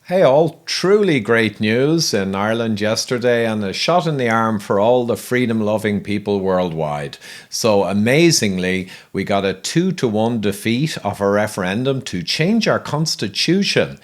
Hey all, truly great news in Ireland yesterday and a shot in the arm for all the freedom-loving people worldwide. So amazingly, we got a 2-1 defeat of a referendum to change our constitution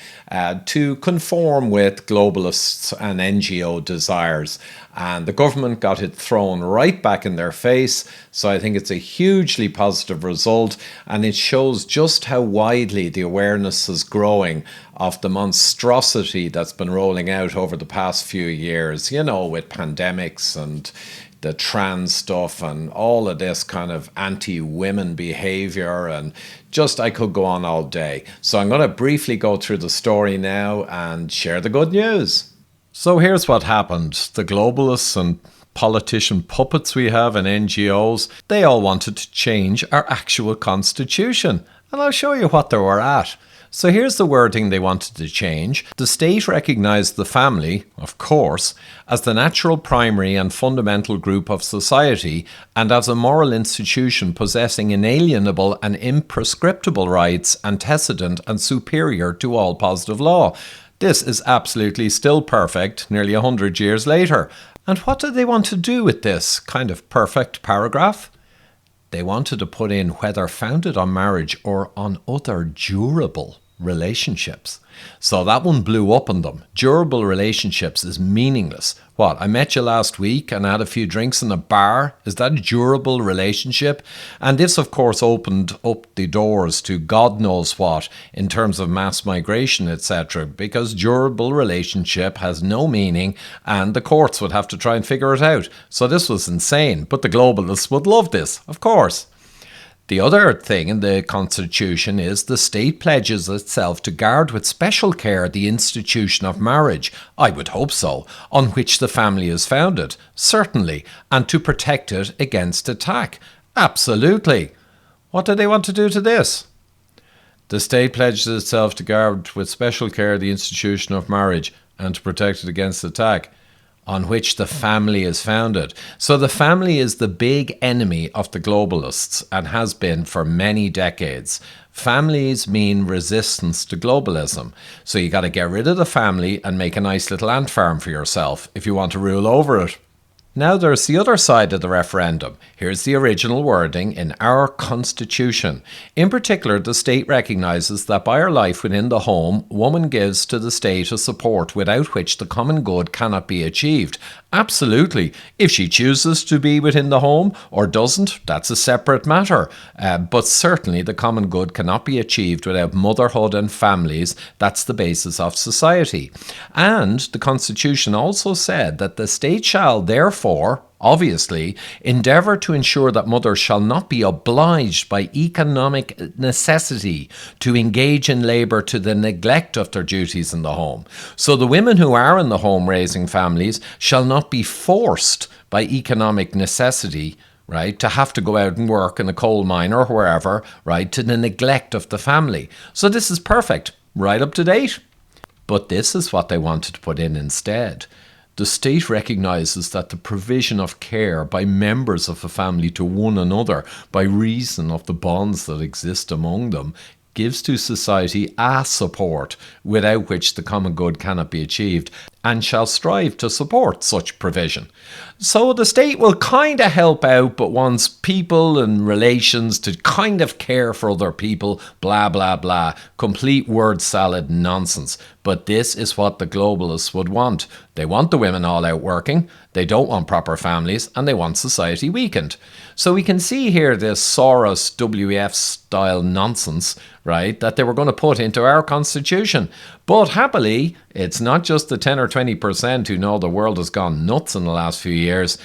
to conform with globalists and NGO desires. And the government got it thrown right back in their face. So I think it's a hugely positive result, and it shows just how widely the awareness is growing of the monstrosity that's been rolling out over the past few years, with pandemics and the trans stuff and all of this kind of anti-women behavior, and just I could go on all day. So I'm going to briefly go through the story now and share the good news. So here's what happened. The globalists and politician puppets we have and NGOs, they all wanted to change our actual constitution. And I'll show you what they were at. So here's the wording they wanted to change. The state recognised the family, of course, as the natural primary and fundamental group of society and as a moral institution possessing inalienable and imprescriptible rights antecedent and superior to all positive law. This is absolutely still perfect, nearly 100 years later. And what did they want to do with this kind of perfect paragraph? They wanted to put in whether founded on marriage or on other durable relationships. So that one blew up on them. Durable relationships is meaningless. What, I met you last week and had a few drinks in a bar? Is that a durable relationship? And this, of course, opened up the doors to God knows what in terms of mass migration, etc. Because durable relationship has no meaning and the courts would have to try and figure it out. So this was insane. But the globalists would love this, of course. The other thing in the Constitution is the state pledges itself to guard with special care the institution of marriage, I would hope so, on which the family is founded, certainly, and to protect it against attack. Absolutely. What do they want to do to this? The state pledges itself to guard with special care the institution of marriage and to protect it against attack, on which the family is founded. So the family is the big enemy of the globalists and has been for many decades. Families mean resistance to globalism. So you got to get rid of the family and make a nice little ant farm for yourself if you want to rule over it. Now there's the other side of the referendum. Here's the original wording in our Constitution. In particular, the state recognises that by her life within the home, woman gives to the state a support without which the common good cannot be achieved. Absolutely. If she chooses to be within the home or doesn't, that's a separate matter. But certainly the common good cannot be achieved without motherhood and families. That's the basis of society. And the Constitution also said that the state shall therefore, obviously, endeavour to ensure that mothers shall not be obliged by economic necessity to engage in labour to the neglect of their duties in the home. So the women who are in the home raising families shall not be forced by economic necessity, right, to have to go out and work in a coal mine or wherever, right, to the neglect of the family. So this is perfect, right up to date. But this is what they wanted to put in instead. The state recognises that the provision of care by members of a family to one another by reason of the bonds that exist among them gives to society a support without which the common good cannot be achieved, and shall strive to support such provision. So the state will kind of help out, but wants people and relations to kind of care for other people, blah, blah, blah. Complete word salad nonsense. But this is what the globalists would want. They want the women all out working, they don't want proper families, and they want society weakened. So we can see here this Soros WF style nonsense, right, that they were going to put into our constitution. But happily, it's not just the 10 or 20% who know the world has gone nuts in the last few years.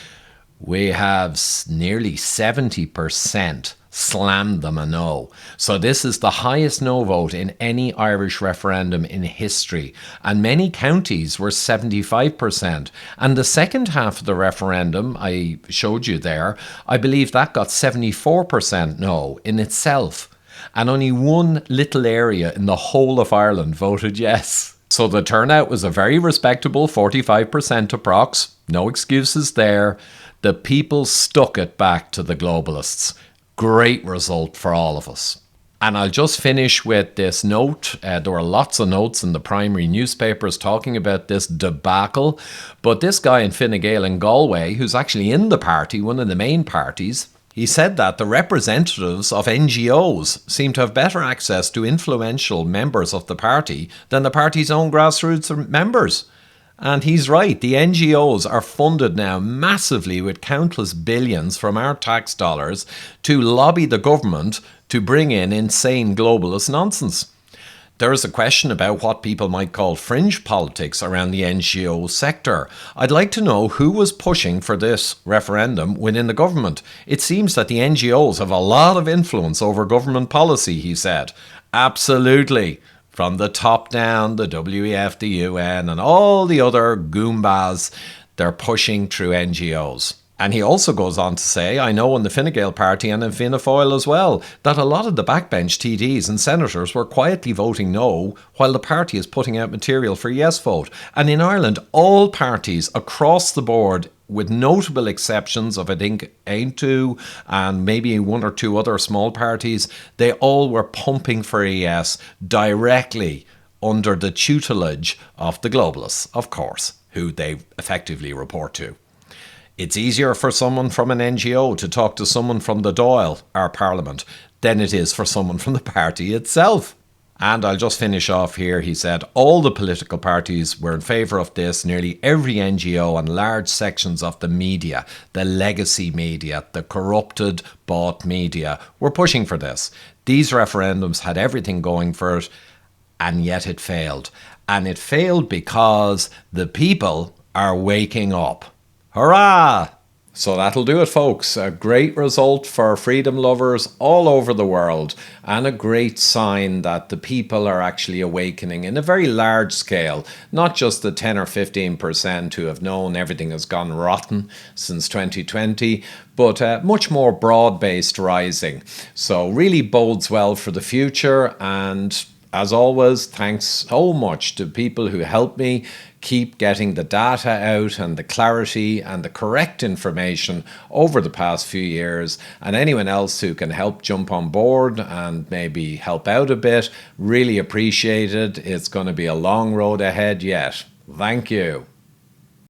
We have nearly 70% slammed them a no. So this is the highest no vote in any Irish referendum in history. And many counties were 75%. And the second half of the referendum I showed you there, I believe that got 74% no in itself. And only one little area in the whole of Ireland voted yes. So the turnout was a very respectable 45% approx. No excuses there. The people stuck it back to the globalists. Great result for all of us. And I'll just finish with this note. There were lots of notes in the primary newspapers talking about this debacle. But this guy in Fine Gael in Galway, who's actually in the party, one of the main parties, he said that the representatives of NGOs seem to have better access to influential members of the party than the party's own grassroots members. And he's right. The NGOs are funded now massively with countless billions from our tax dollars to lobby the government to bring in insane globalist nonsense. There is a question about what people might call fringe politics around the NGO sector. I'd like to know who was pushing for this referendum within the government. It seems that the NGOs have a lot of influence over government policy, he said. Absolutely. From the top down, the WEF, the UN, and all the other goombas, they're pushing through NGOs. And he also goes on to say, I know in the Fine Gael party and in Fianna Fáil as well, that a lot of the backbench TDs and senators were quietly voting no, while the party is putting out material for yes vote. And in Ireland, all parties across the board, with notable exceptions of, I think, Aintu and maybe one or two other small parties, they all were pumping for a yes directly under the tutelage of the Globalists, of course, who they effectively report to. It's easier for someone from an NGO to talk to someone from the Dáil, our parliament, than it is for someone from the party itself. And I'll just finish off here. He said all the political parties were in favour of this. Nearly every NGO and large sections of the media, the legacy media, the corrupted, bought media, were pushing for this. These referendums had everything going for it, and yet it failed. And it failed because the people are waking up. Hurrah! So that'll do it, folks. A great result for freedom lovers all over the world, and a great sign that the people are actually awakening in a very large scale, not just the 10 or 15% who have known everything has gone rotten since 2020, but much more broad-based rising. So really bodes well for the future, and as always, thanks so much to people who help me keep getting the data out and the clarity and the correct information over the past few years. And anyone else who can help jump on board and maybe help out a bit, really appreciate it. It's going to be a long road ahead yet. Thank you.